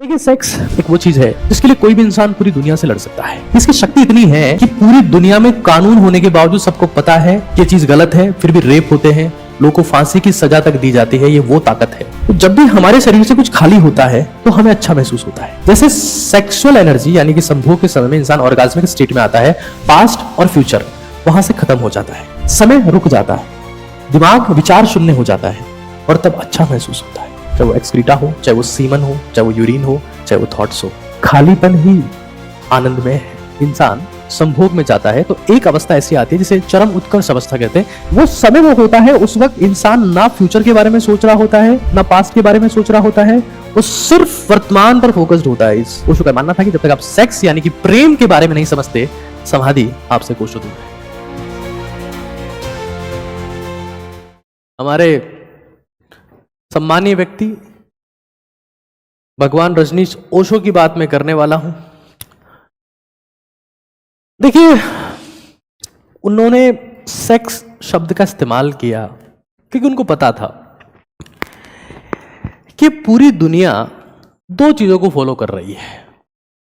देखिए, सेक्स एक वो चीज है जिसके लिए कोई भी इंसान पूरी दुनिया से लड़ सकता है। इसकी शक्ति इतनी है कि पूरी दुनिया में कानून होने के बावजूद सबको पता है कि ये चीज गलत है, फिर भी रेप होते हैं, लोगों को फांसी की सजा तक दी जाती है। ये वो ताकत है। तो जब भी हमारे शरीर से कुछ खाली होता है तो हमें अच्छा महसूस होता है। जैसे सेक्सुअल एनर्जी यानी कि संभोग के समय में इंसान ऑर्गाज्मिक स्टेट में आता है, पास्ट और फ्यूचर वहां से खत्म हो जाता है, समय रुक जाता है, दिमाग विचार शून्य हो जाता है और तब अच्छा महसूस होता है। चाहे वो एक्सक्रीटा हो, चाहे वो सीमन हो, चाहे वो यूरिन हो, चाहे वो थॉट्स हो, खालीपन ही आनंद में है। इंसान संभोग में जाता है तो एक अवस्था ऐसी आती है जिसे चरम उत्कर्ष अवस्था कहते हैं। वो समय वो होता है, उस वक्त इंसान ना फ्यूचर के बारे में सोच रहा होता है, ना पास्ट के बारे में सोच रहा होता है, वो सिर्फ वर्तमान पर फोकस्ड होता है। इस ओशो का मानना था कि जब तक आप सेक्स यानी कि प्रेम के बारे में नहीं समझते, समाधि आपसे कोशों दूर है। हमारे सम्मानीय व्यक्ति भगवान रजनीश ओशो की बात मैं करने वाला हूं। देखिए, उन्होंने सेक्स शब्द का इस्तेमाल किया क्योंकि उनको पता था कि पूरी दुनिया दो चीजों को फॉलो कर रही है।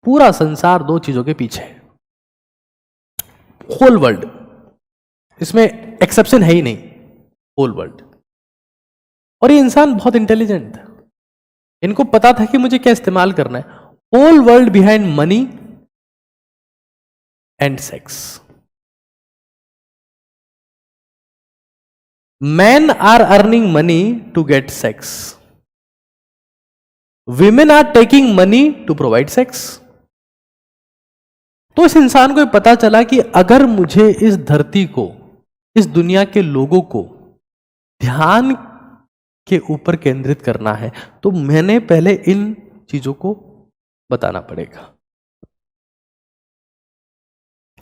पूरा संसार दो चीजों के पीछे है, होल वर्ल्ड, इसमें एक्सेप्शन है ही नहीं, होल वर्ल्ड। और ये इंसान बहुत इंटेलिजेंट था, इनको पता था कि मुझे क्या इस्तेमाल करना है। Whole world behind money and sex. Men are earning money to get sex. Women are taking money to provide sex. तो इस इंसान को पता चला कि अगर मुझे इस धरती को, इस दुनिया के लोगों को ध्यान के ऊपर केंद्रित करना है तो मैंने पहले इन चीजों को बताना पड़ेगा।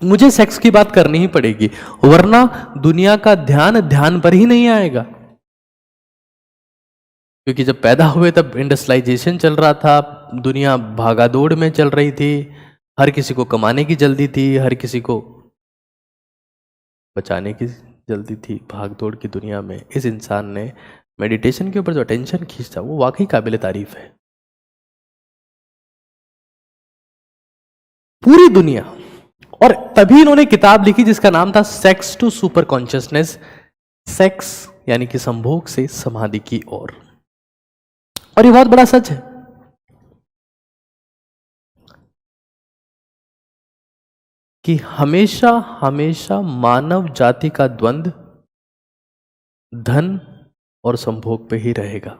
मुझे सेक्स की बात करनी ही पड़ेगी, वरना दुनिया का ध्यान पर ही नहीं आएगा। क्योंकि जब पैदा हुए तब इंडस्ट्रियलाइजेशन चल रहा था, दुनिया भागादौड़ में चल रही थी, हर किसी को कमाने की जल्दी थी, हर किसी को बचाने की जल्दी थी। भागदौड़ की दुनिया में इस इंसान ने मेडिटेशन के ऊपर जो अटेंशन खींचा वो वाकई काबिल तारीफ है। पूरी दुनिया, और तभी इन्होंने किताब लिखी जिसका नाम था sex to super consciousness, sex यानी कि संभोग से समाधि की ओर। और ये बहुत बड़ा सच है कि हमेशा हमेशा मानव जाति का द्वंद्व धन और संभोग पे ही रहेगा।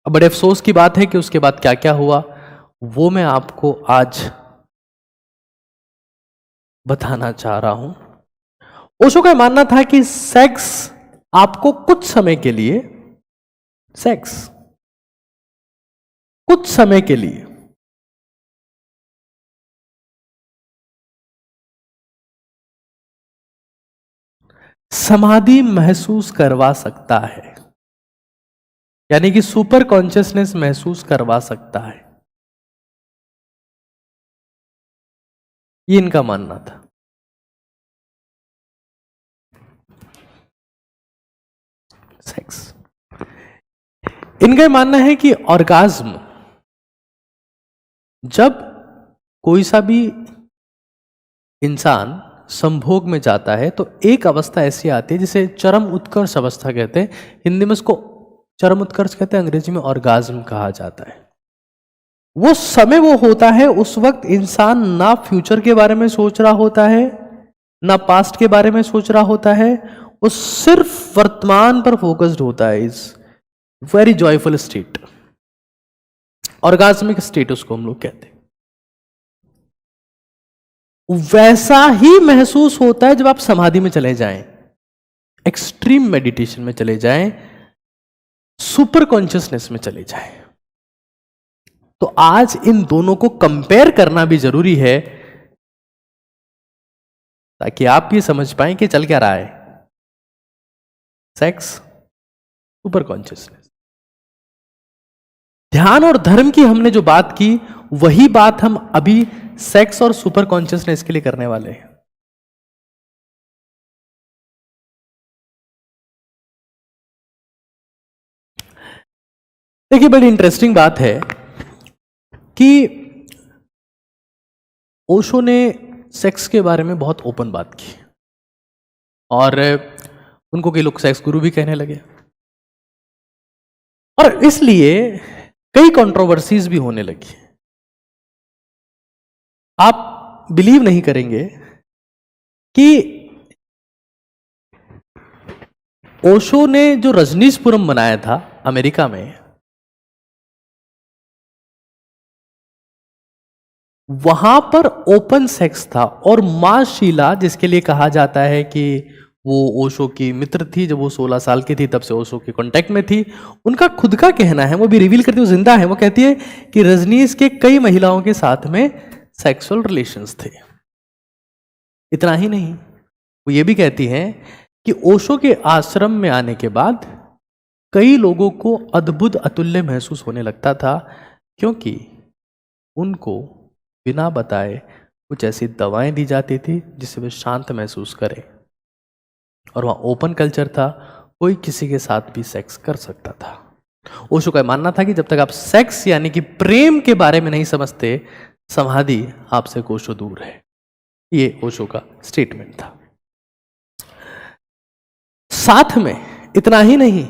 अब बड़े अफसोस की बात है कि उसके बाद क्या क्या हुआ वो मैं आपको आज बताना चाह रहा हूं। ओशो का मानना था कि सेक्स आपको कुछ समय के लिए, सेक्स कुछ समय के लिए समाधि महसूस करवा सकता है, यानी कि सुपर कॉन्शियसनेस महसूस करवा सकता है। ये इनका मानना था। सेक्स, इनका मानना है कि ऑर्गाज्म, जब कोई सा भी इंसान संभोग में जाता है तो एक अवस्था ऐसी आती है जिसे चरम उत्कर्ष अवस्था कहते हैं। हिंदी में उसको चरम उत्कर्ष कहते हैं, अंग्रेजी में ऑर्गाज्म कहा जाता है। वो समय वो होता है, उस वक्त इंसान ना फ्यूचर के बारे में सोच रहा होता है, ना पास्ट के बारे में सोच रहा होता है, वो सिर्फ वर्तमान पर फोकस्ड होता है। Is very joyful state, orgasmic state उसको हम लोग कहते हैं। वैसा ही महसूस होता है जब आप समाधि में चले जाएं, एक्सट्रीम मेडिटेशन में चले जाएं, सुपर कॉन्शियसनेस में चले जाएं। तो आज इन दोनों को कंपेयर करना भी जरूरी है ताकि आप ये समझ पाएं कि चल क्या रहा है। सेक्स, सुपर कॉन्शियसनेस, ध्यान और धर्म की हमने जो बात की वही बात हम अभी सेक्स और सुपर कॉन्शियसनेस के लिए करने वाले हैं। देखिए, बड़ी इंटरेस्टिंग बात है कि ओशो ने सेक्स के बारे में बहुत ओपन बात की और उनको कई लोग सेक्स गुरु भी कहने लगे और इसलिए कई कंट्रोवर्सीज भी होने लगी। आप बिलीव नहीं करेंगे कि ओशो ने जो रजनीशपुरम बनाया था अमेरिका में, वहां पर ओपन सेक्स था और मां शीला, जिसके लिए कहा जाता है कि वो ओशो की मित्र थी, जब वो 16 साल की थी तब से ओशो के कांटेक्ट में थी, उनका खुद का कहना है, वो भी रिवील करती है, वो जिंदा है, वो कहती है कि रजनीश के कई महिलाओं के साथ में सेक्सुअल रिलेशंस थे। इतना ही नहीं, वो ये भी कहती हैं कि ओशो के आश्रम में आने के बाद कई लोगों को अद्भुत अतुल्य महसूस होने लगता था, क्योंकि उनको बिना बताए कुछ ऐसी दवाएं दी जाती थी जिससे वे शांत महसूस करें, और वहां ओपन कल्चर था, कोई किसी के साथ भी सेक्स कर सकता था। ओशो का मानना था कि जब तक आप सेक्स यानी कि प्रेम के बारे में नहीं समझते, समाधि आपसे कोसों दूर है। ये ओशो का स्टेटमेंट था। साथ में इतना ही नहीं,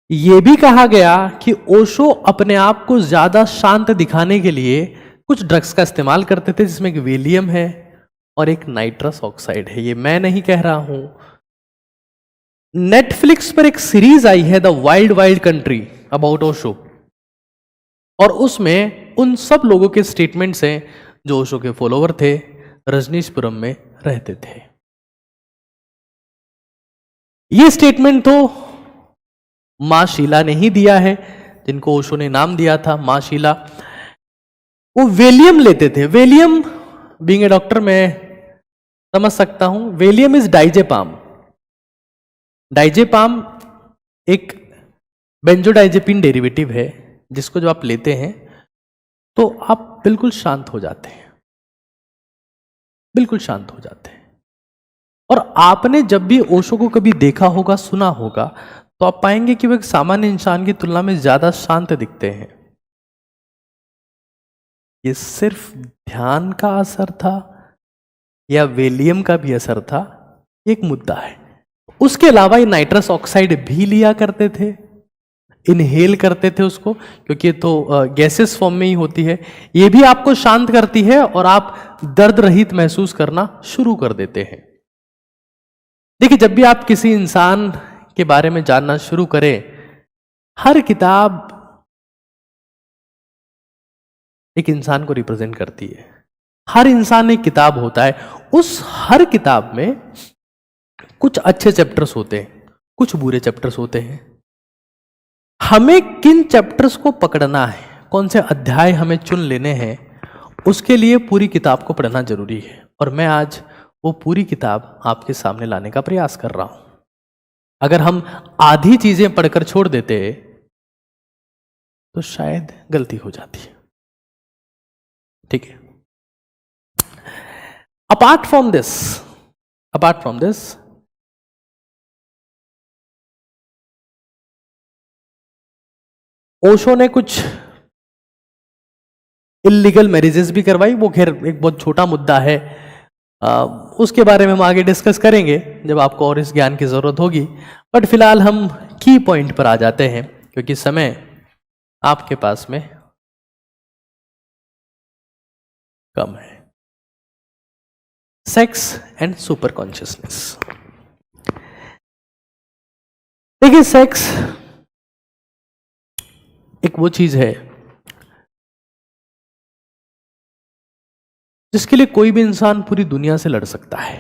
यह भी कहा गया कि ओशो अपने आप को ज्यादा शांत दिखाने के लिए कुछ ड्रग्स का इस्तेमाल करते थे, जिसमें एक वेलियम है और एक नाइट्रस ऑक्साइड है। ये मैं नहीं कह रहा हूं, नेटफ्लिक्स पर एक सीरीज आई है the wild wild country about Osho, और उसमें उन सब लोगों के स्टेटमेंट्स हैं जो ओशो के फॉलोवर थे, रजनीशपुरम में रहते थे। ये स्टेटमेंट तो मां शीला ने ही दिया है, जिनको ओशो ने नाम दिया था मां शीला। वो वेलियम लेते थे। वेलियम, बीइंग ए डॉक्टर मैं समझ सकता हूं, वेलियम इज डाइजेपाम। डाइजेपाम एक बेंजोडाइजेपिन डेरिवेटिव है, जिसको जो आप लेते हैं तो आप बिल्कुल शांत हो जाते हैं, बिल्कुल शांत हो जाते हैं। और आपने जब भी ओशो को कभी देखा होगा, सुना होगा, तो आप पाएंगे कि वो एक सामान्य इंसान की तुलना में ज्यादा शांत दिखते हैं। ये सिर्फ ध्यान का असर था या वेलियम का भी असर था, एक मुद्दा है। उसके अलावा ये नाइट्रस ऑक्साइड भी लिया करते थे, इनहेल करते थे उसको, क्योंकि ये तो गैसेस फॉर्म में ही होती है। ये भी आपको शांत करती है और आप दर्द रहित महसूस करना शुरू कर देते हैं। देखिए, जब भी आप किसी इंसान के बारे में जानना शुरू करें, हर किताब एक इंसान को रिप्रेजेंट करती है। हर इंसान एक किताब होता है, उस हर किताब में कुछ अच्छे चैप्टर्स होते हैं, कुछ बुरे चैप्टर्स होते हैं। हमें किन चैप्टर्स को पकड़ना है, कौन से अध्याय हमें चुन लेने हैं, उसके लिए पूरी किताब को पढ़ना जरूरी है। और मैं आज वो पूरी किताब आपके सामने लाने का प्रयास कर रहा हूं। अगर हम आधी चीजें पढ़कर छोड़ देते तो शायद गलती हो जाती है। ठीक है। अपार्ट फ्रॉम दिस ओशो ने कुछ इलीगल मैरिजेस भी करवाई। वो खैर एक बहुत छोटा मुद्दा है, उसके बारे में हम आगे डिस्कस करेंगे जब आपको और इस ज्ञान की जरूरत होगी। बट फिलहाल हम की पॉइंट पर आ जाते हैं, क्योंकि समय आपके पास में कम है। Sex and super consciousness. देखिए, सेक्स एक वो चीज है जिसके लिए कोई भी इंसान पूरी दुनिया से लड़ सकता है।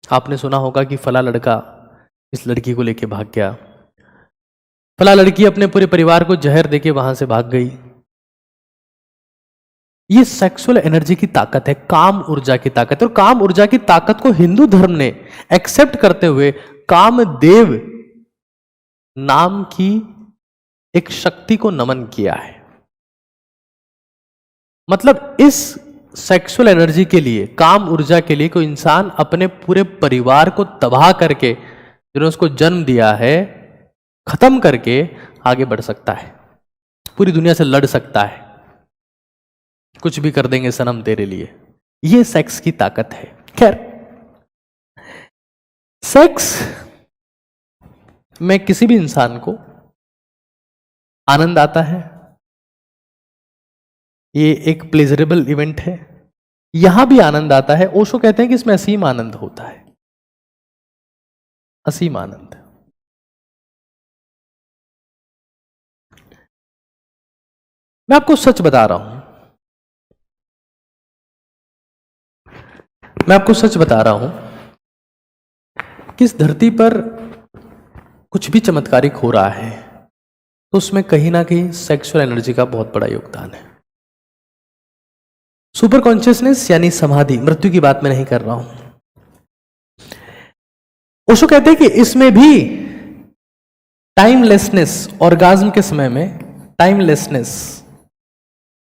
आपने सुना होगा कि फला लड़का इस लड़की को लेके भाग गया, फला लड़की अपने पूरे परिवार को जहर देके वहां से भाग गई। ये सेक्सुअल एनर्जी की ताकत है, काम ऊर्जा की ताकत है। और काम ऊर्जा की ताकत को हिंदू धर्म ने एक्सेप्ट करते हुए कामदेव नाम की एक शक्ति को नमन किया है। मतलब इस सेक्सुअल एनर्जी के लिए, काम ऊर्जा के लिए कोई इंसान अपने पूरे परिवार को तबाह करके, जिन्होंने उसको जन्म दिया है, खत्म करके आगे बढ़ सकता है, पूरी दुनिया से लड़ सकता है, कुछ भी कर देंगे सनम तेरे लिए। ये सेक्स की ताकत है। खैर, सेक्स में किसी भी इंसान को आनंद आता है, ये एक प्लेजरेबल इवेंट है, यहां भी आनंद आता है। ओशो कहते हैं कि इसमें असीम आनंद होता है, असीम आनंद। मैं आपको सच बता रहा हूं, मैं आपको सच बता रहा हूं कि इस धरती पर कुछ भी चमत्कारिक हो रहा है तो उसमें कहीं ना कहीं सेक्सुअल एनर्जी का बहुत बड़ा योगदान है। सुपर कॉन्शियसनेस यानी समाधि, मृत्यु की बात मैं नहीं कर रहा हूं। ओशो कहते हैं कि इसमें भी टाइमलेसनेस, ऑर्गाज्म के समय में टाइमलेसनेस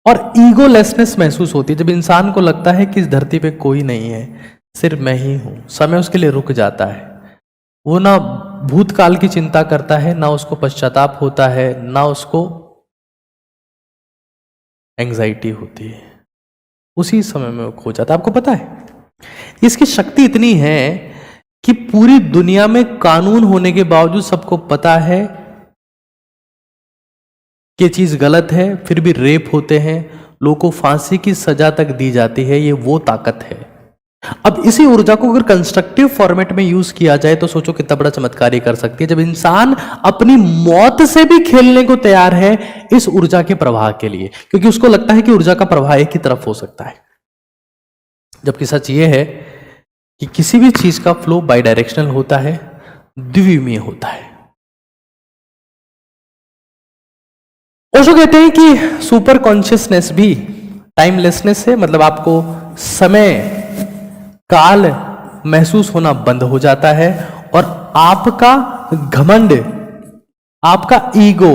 और ईगोलेसनेस महसूस होती है। जब इंसान को लगता है कि इस धरती पे कोई नहीं है, सिर्फ मैं ही हूं, समय उसके लिए रुक जाता है। वो ना भूतकाल की चिंता करता है, ना उसको पश्चाताप होता है, ना उसको एंजाइटी होती है। उसी समय में वो खो जाता है। आपको पता है इसकी शक्ति इतनी है कि पूरी दुनिया में कानून होने के बावजूद सबको पता है कि चीज गलत है, फिर भी रेप होते हैं, लोगों को फांसी की सजा तक दी जाती है। ये वो ताकत है। अब इसी ऊर्जा को अगर कंस्ट्रक्टिव फॉर्मेट में यूज किया जाए तो सोचो कितना बड़ा चमत्कार कर सकती है। जब इंसान अपनी मौत से भी खेलने को तैयार है इस ऊर्जा के प्रवाह के लिए, क्योंकि उसको लगता है कि ऊर्जा का प्रवाह एक ही तरफ हो सकता है। जबकि सच ये है कि किसी भी चीज का फ्लो बाई डायरेक्शनल होता है, द्विमीय होता है। ओशो कहते हैं कि सुपर कॉन्शियसनेस भी टाइमलेसनेस है, मतलब आपको समय काल महसूस होना बंद हो जाता है और आपका घमंड, आपका ईगो,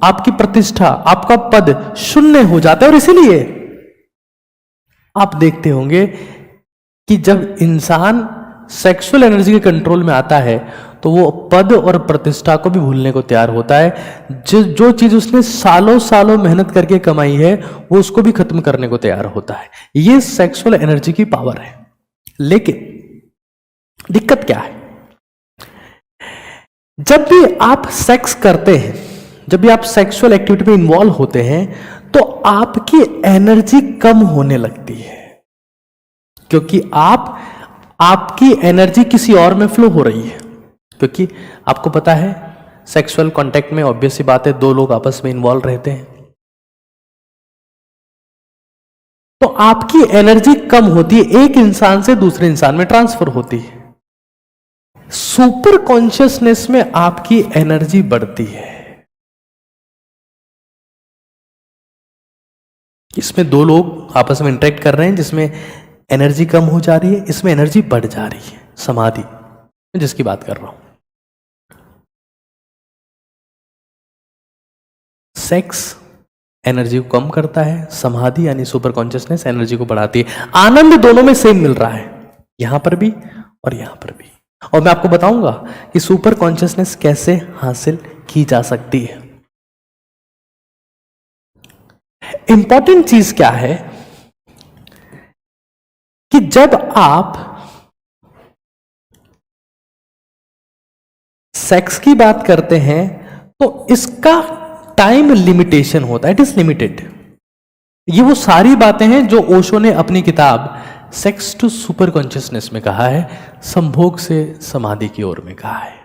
आपकी प्रतिष्ठा, आपका पद शून्य हो जाता है। और इसीलिए आप देखते होंगे कि जब इंसान सेक्सुअल एनर्जी के कंट्रोल में आता है तो वो पद और प्रतिष्ठा को भी भूलने को तैयार होता है। जो चीज उसने सालों सालों मेहनत करके कमाई है वो उसको भी खत्म करने को तैयार होता है। ये सेक्सुअल एनर्जी की पावर है। लेकिन दिक्कत क्या है, जब भी आप सेक्स करते हैं, जब भी आप सेक्सुअल एक्टिविटी में इन्वॉल्व होते हैं तो आपकी एनर्जी कम होने लगती है, क्योंकि आपकी एनर्जी किसी और में फ्लो हो रही है। क्योंकि आपको पता है सेक्सुअल कांटेक्ट में ऑब्वियस सी बात है, दो लोग आपस में इन्वॉल्व रहते हैं तो आपकी एनर्जी कम होती है, एक इंसान से दूसरे इंसान में ट्रांसफर होती है। सुपर कॉन्शियसनेस में आपकी एनर्जी बढ़ती है। इसमें दो लोग आपस में इंटरेक्ट कर रहे हैं जिसमें एनर्जी कम हो जा रही है, इसमें एनर्जी बढ़ जा रही है। समाधि जिसकी बात कर रहा हूं, सेक्स एनर्जी को कम करता है, समाधि यानी सुपर कॉन्शियसनेस एनर्जी को बढ़ाती है। आनंद दोनों में सेम मिल रहा है, यहां पर भी और यहां पर भी। और मैं आपको बताऊंगा कि सुपर कॉन्शियसनेस कैसे हासिल की जा सकती है। इंपॉर्टेंट चीज क्या है कि जब आप सेक्स की बात करते हैं तो इसका टाइम लिमिटेशन होता है, इट इज लिमिटेड। ये वो सारी बातें हैं जो ओशो ने अपनी किताब सेक्स टू सुपर कॉन्शियसनेस में कहा है, संभोग से समाधि की ओर में कहा है।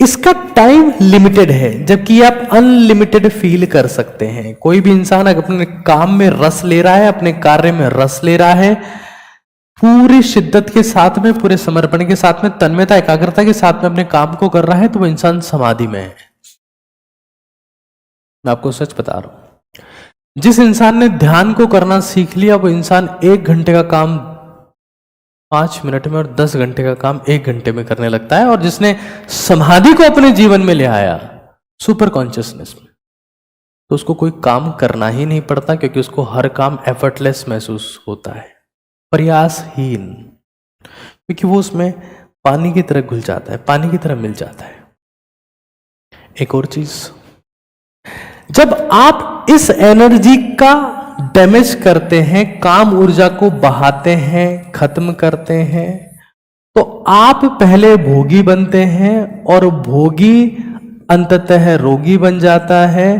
इसका टाइम लिमिटेड है, जबकि आप अनलिमिटेड फील कर सकते हैं। कोई भी इंसान अगर अपने काम में रस ले रहा है, अपने कार्य में रस ले रहा है, पूरी शिद्दत के साथ में, पूरे समर्पण के साथ में, तन्मयता एकाग्रता के साथ में अपने काम को कर रहा है, तो वो इंसान समाधि में है। मैं आपको सच बता रहा हूं, जिस इंसान ने ध्यान को करना सीख लिया वो इंसान 1 घंटे का काम 5 मिनट में और 10 घंटे का काम 1 घंटे में करने लगता है। और जिसने समाधि को अपने जीवन में ले आया सुपर कॉन्शियसनेस में, तो उसको कोई काम करना ही नहीं पड़ता, क्योंकि उसको हर काम एफर्टलेस महसूस होता है, प्रयासहीन, क्योंकि वो उसमें पानी की तरह घुल जाता है, पानी की तरह मिल जाता है। एक और चीज, जब आप इस एनर्जी का डैमेज करते हैं, काम ऊर्जा को बहाते हैं, खत्म करते हैं, तो आप पहले भोगी बनते हैं और भोगी अंततः रोगी बन जाता है,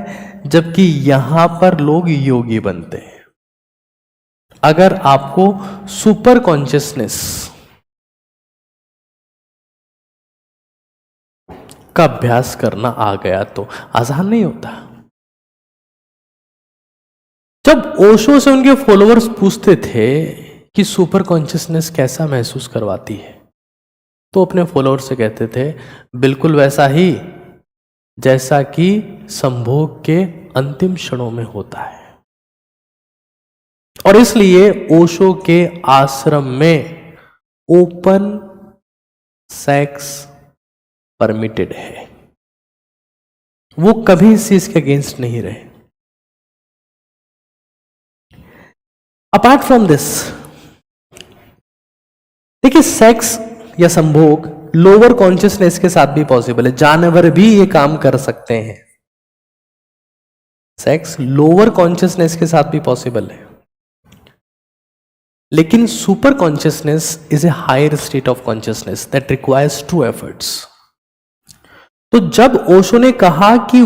जबकि यहां पर लोग योगी बनते हैं। अगर आपको सुपर कॉन्शियसनेस का अभ्यास करना आ गया तो आसान नहीं होता। जब ओशो से उनके फॉलोअर्स पूछते थे कि सुपर कॉन्शियसनेस कैसा महसूस करवाती है, तो अपने फॉलोअर्स से कहते थे बिल्कुल वैसा ही जैसा कि संभोग के अंतिम क्षणों में होता है। और इसलिए ओशो के आश्रम में ओपन सेक्स परमिटेड है। वो कभी इस चीज के अगेंस्ट नहीं रहे। अपार्ट फ्रॉम दिस, देखिए सेक्स या संभोग लोअर कॉन्शियसनेस के साथ भी पॉसिबल है। जानवर भी ये काम कर सकते हैं। सेक्स लोअर कॉन्शियसनेस के साथ भी पॉसिबल है, लेकिन super consciousness is a higher state of consciousness that requires true efforts. तो जब ओशो ने कहा कि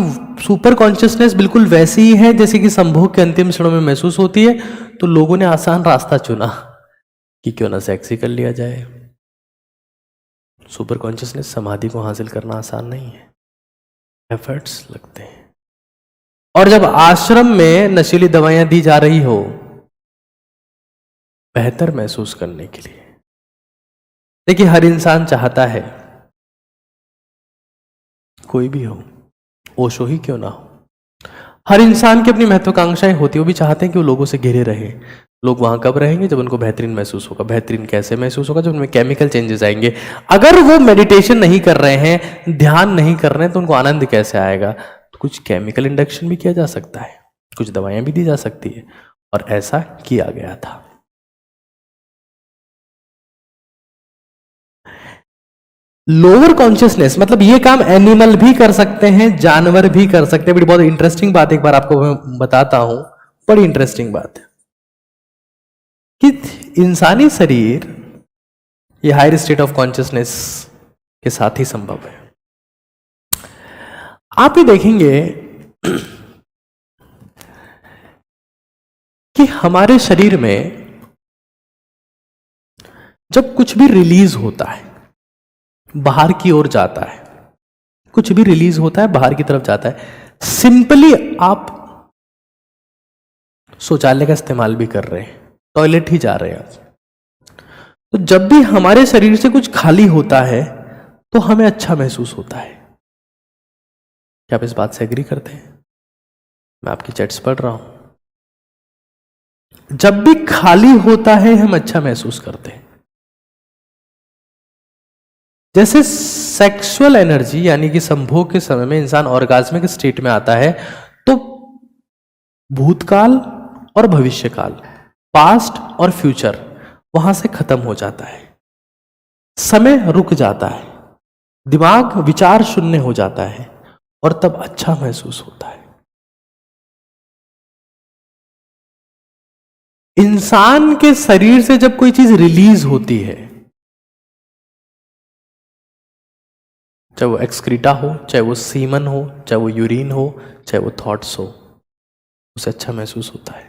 सुपर कॉन्शियसनेस बिल्कुल वैसी ही है जैसे कि संभोग के अंतिम क्षणों में महसूस होती है, तो लोगों ने आसान रास्ता चुना कि क्यों ना सेक्स ही कर लिया जाए। सुपर कॉन्शियसनेस समाधि को हासिल करना आसान नहीं है, एफर्ट्स लगते हैं। और जब आश्रम में नशीली दवाइयां दी जा रही हो बेहतर महसूस करने के लिए, देखिए हर इंसान चाहता है, कोई भी हो, ओशो ही क्यों ना हो, हर इंसान की अपनी महत्वाकांक्षाएं होती है। वो भी चाहते हैं कि वो लोगों से घिरे रहे। लोग वहां कब रहेंगे? जब उनको बेहतरीन महसूस होगा। बेहतरीन कैसे महसूस होगा? जब उनमें केमिकल चेंजेस आएंगे। अगर वो मेडिटेशन नहीं कर रहे हैं, ध्यान नहीं कर रहे हैं, तो उनको आनंद कैसे आएगा? तो कुछ केमिकल इंडक्शन भी किया जा सकता है, कुछ दवाइयां भी दी जा सकती है, और ऐसा किया गया था। लोअर कॉन्शियसनेस मतलब ये काम एनिमल भी कर सकते हैं, जानवर भी कर सकते हैं। बड़ी बहुत इंटरेस्टिंग बात एक बार आपको मैं बताता हूं, बड़ी इंटरेस्टिंग बात है कि इंसानी शरीर ये हायर स्टेट ऑफ कॉन्शियसनेस के साथ ही संभव है। आप ये देखेंगे कि हमारे शरीर में जब कुछ भी रिलीज होता है, बाहर की ओर जाता है, कुछ भी रिलीज होता है बाहर की तरफ जाता है। सिंपली आप शौचालय का इस्तेमाल भी कर रहे हैं, टॉयलेट ही जा रहे हैं आप, तो जब भी हमारे शरीर से कुछ खाली होता है तो हमें अच्छा महसूस होता है। क्या आप इस बात से एग्री करते हैं? मैं आपकी चैट्स पढ़ रहा हूं। जब भी खाली होता है हम अच्छा महसूस करते हैं। जैसे सेक्सुअल एनर्जी यानी कि संभोग के समय में इंसान ऑर्गाज्मिक स्टेट में आता है, तो भूतकाल और भविष्यकाल, पास्ट और फ्यूचर वहां से खत्म हो जाता है। समय रुक जाता है, दिमाग विचार शून्य हो जाता है, और तब अच्छा महसूस होता है। इंसान के शरीर से जब कोई चीज रिलीज होती है, चाहे वो एक्सक्रीटा हो, चाहे वो सीमन हो, चाहे वो यूरिन हो, चाहे वो थॉट्स हो, उसे अच्छा महसूस होता है।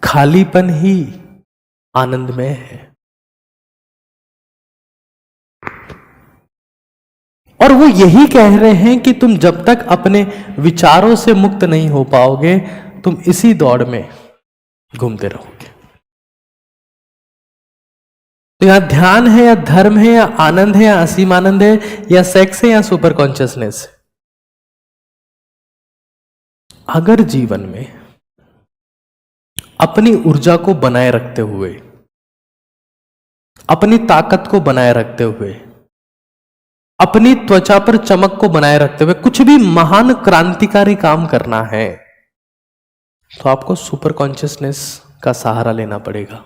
खालीपन ही आनंदमय है। और वो यही कह रहे हैं कि तुम जब तक अपने विचारों से मुक्त नहीं हो पाओगे, तुम इसी दौड़ में घूमते रहोगे। तो यहां ध्यान है या धर्म है या आनंद है या असीम आनंद है या सेक्स है या सुपर कॉन्शियसनेस है, अगर जीवन में अपनी ऊर्जा को बनाए रखते हुए, अपनी ताकत को बनाए रखते हुए, अपनी त्वचा पर चमक को बनाए रखते हुए कुछ भी महान क्रांतिकारी काम करना है, तो आपको सुपर कॉन्शियसनेस का सहारा लेना पड़ेगा।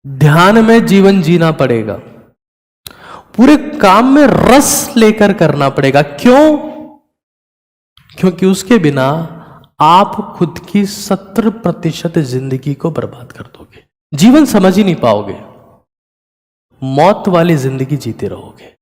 ध्यान में जीवन जीना पड़ेगा, पूरे काम में रस लेकर करना पड़ेगा। क्यों? क्योंकि उसके बिना आप खुद की 70% जिंदगी को बर्बाद कर दोगे, जीवन समझ ही नहीं पाओगे, मौत वाली जिंदगी जीते रहोगे।